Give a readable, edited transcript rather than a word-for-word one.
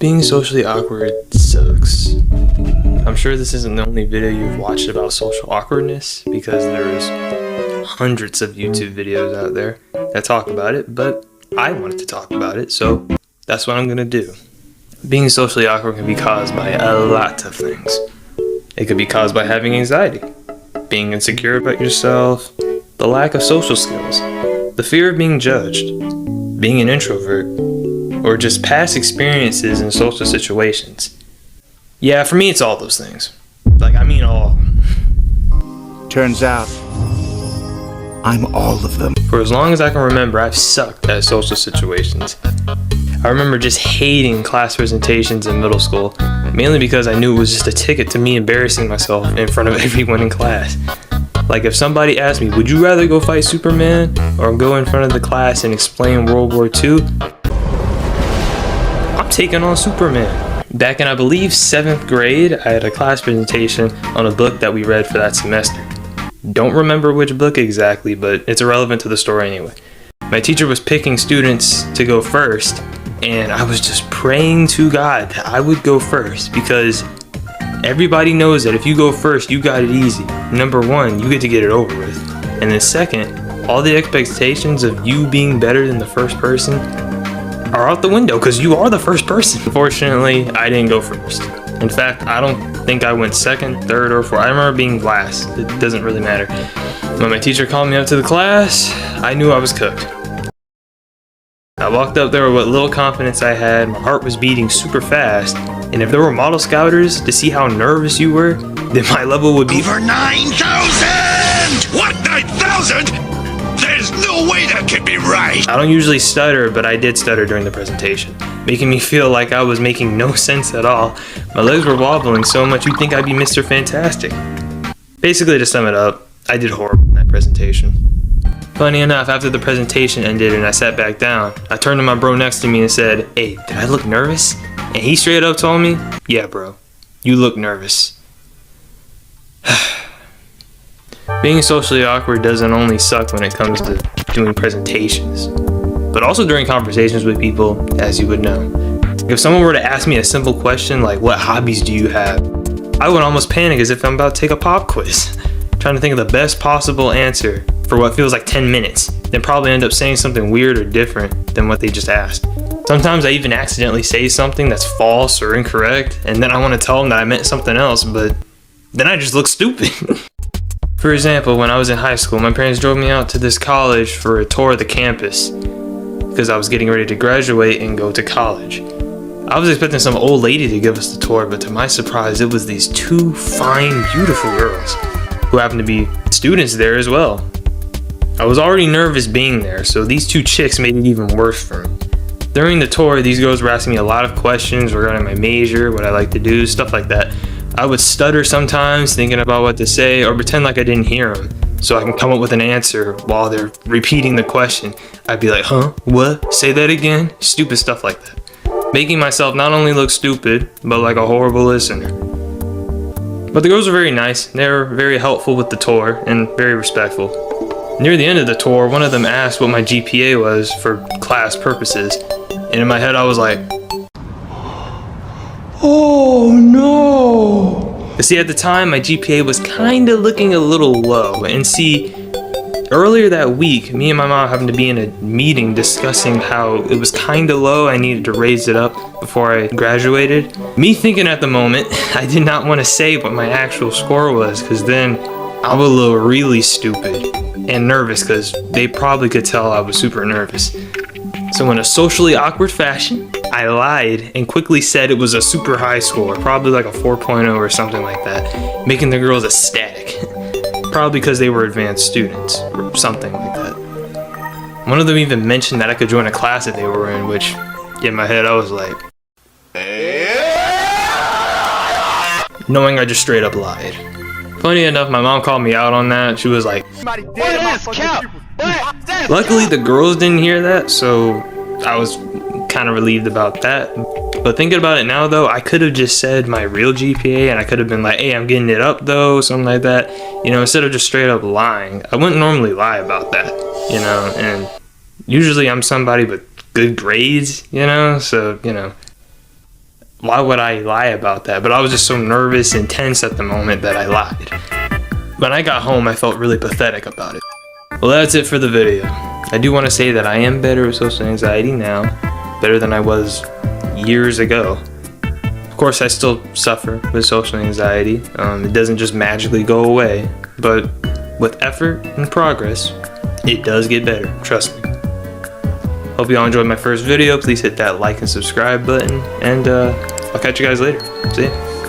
Being socially awkward sucks. I'm sure this isn't the only video you've watched about social awkwardness, because there's hundreds of YouTube videos out there that talk about it, but I wanted to talk about it, so that's what I'm gonna do. Being socially awkward can be caused by a lot of things. It could be caused by having anxiety, being insecure about yourself, the lack of social skills, the fear of being judged, being an introvert, or just past experiences in social situations. Yeah, for me it's all those things. All of them. Turns out, I'm all of them. For as long as I can remember, I've sucked at social situations. I remember just hating class presentations in middle school, mainly because I knew it was just a ticket to me embarrassing myself in front of everyone in class. Like if somebody asked me, would you rather go fight Superman or go in front of the class and explain World War II? I'm taking on Superman. Back in, I believe, 7th grade, I had a class presentation on a book that we read for that semester. Don't remember which book exactly, but it's irrelevant to the story anyway. My teacher was picking students to go first, and I was just praying to God that I would go first, because everybody knows that if you go first, you got it easy. Number one, you get to get it over with. And then second, all the expectations of you being better than the first person are out the window, because you are the first person. Unfortunately, I didn't go first. In fact, I don't think I went second, third, or fourth. I remember being last. It doesn't really matter. When my teacher called me up to the class, I knew I was cooked. I walked up there with what little confidence I had. My heart was beating super fast. And if there were model scouters to see how nervous you were, then my level would be over 9,000! What, 9,000? There's no way that can be right! I don't usually stutter, but I did stutter during the presentation, making me feel like I was making no sense at all. My legs were wobbling so much you'd think I'd be Mr. Fantastic. Basically, to sum it up, I did horrible in that presentation. Funny enough, after the presentation ended and I sat back down, I turned to my bro next to me and said, "Hey, did I look nervous?" And he straight up told me, "Yeah, bro, you look nervous." Being socially awkward doesn't only suck when it comes to doing presentations, but also during conversations with people, as you would know. If someone were to ask me a simple question like, "What hobbies do you have?" I would almost panic as if I'm about to take a pop quiz, trying to think of the best possible answer for what feels like 10 minutes, then probably end up saying something weird or different than what they just asked. Sometimes I even accidentally say something that's false or incorrect, and then I want to tell them that I meant something else, but then I just look stupid. For example, when I was in high school, my parents drove me out to this college for a tour of the campus because I was getting ready to graduate and go to college. I was expecting some old lady to give us the tour, but to my surprise, it was these two fine, beautiful girls who happened to be students there as well. I was already nervous being there, so these two chicks made it even worse for me. During the tour, these girls were asking me a lot of questions regarding my major, what I like to do, stuff like that. I would stutter sometimes, thinking about what to say, or pretend like I didn't hear them, so I can come up with an answer while they're repeating the question. I'd be like, "Huh? What? Say that again?" Stupid stuff like that. Making myself not only look stupid, but like a horrible listener. But the girls were very nice. They were very helpful with the tour and very respectful. Near the end of the tour, one of them asked what my GPA was for class purposes, and in my head I was like, "Oh no!" But see, at the time, my GPA was kinda looking a little low, and see, earlier that week, me and my mom happened to be in a meeting discussing how it was kinda low, I needed to raise it up before I graduated. Me thinking at the moment, I did not want to say what my actual score was, because then I would look really stupid and nervous, because they probably could tell I was super nervous. So in a socially awkward fashion, I lied and quickly said it was a super high score, probably like a 4.0 or something like that, making the girls ecstatic. Probably because they were advanced students or something like that. One of them even mentioned that I could join a class that they were in, which in my head I was like, knowing I just straight up lied. Funny enough, my mom called me out on that. She was like, luckily the girls didn't hear that, so I was kind of relieved about that. But thinking about it now though, I could have just said my real GPA, and I could have been like, "Hey, I'm getting it up though," something like that, you know, instead of just straight up lying. I wouldn't normally lie about that, you know, and usually I'm somebody with good grades, you know, so, you know, why would I lie about that? But I was just so nervous and tense at the moment that I lied. When I got home, I felt really pathetic about it. Well, that's it for the video. I do want to say that I am better with social anxiety now, better than I was years ago. Of course, I still suffer with social anxiety. It doesn't just magically go away, but with effort and progress, it does get better, trust me. Hope you all enjoyed my first video. Please hit that like and subscribe button, and I'll catch you guys later. See ya.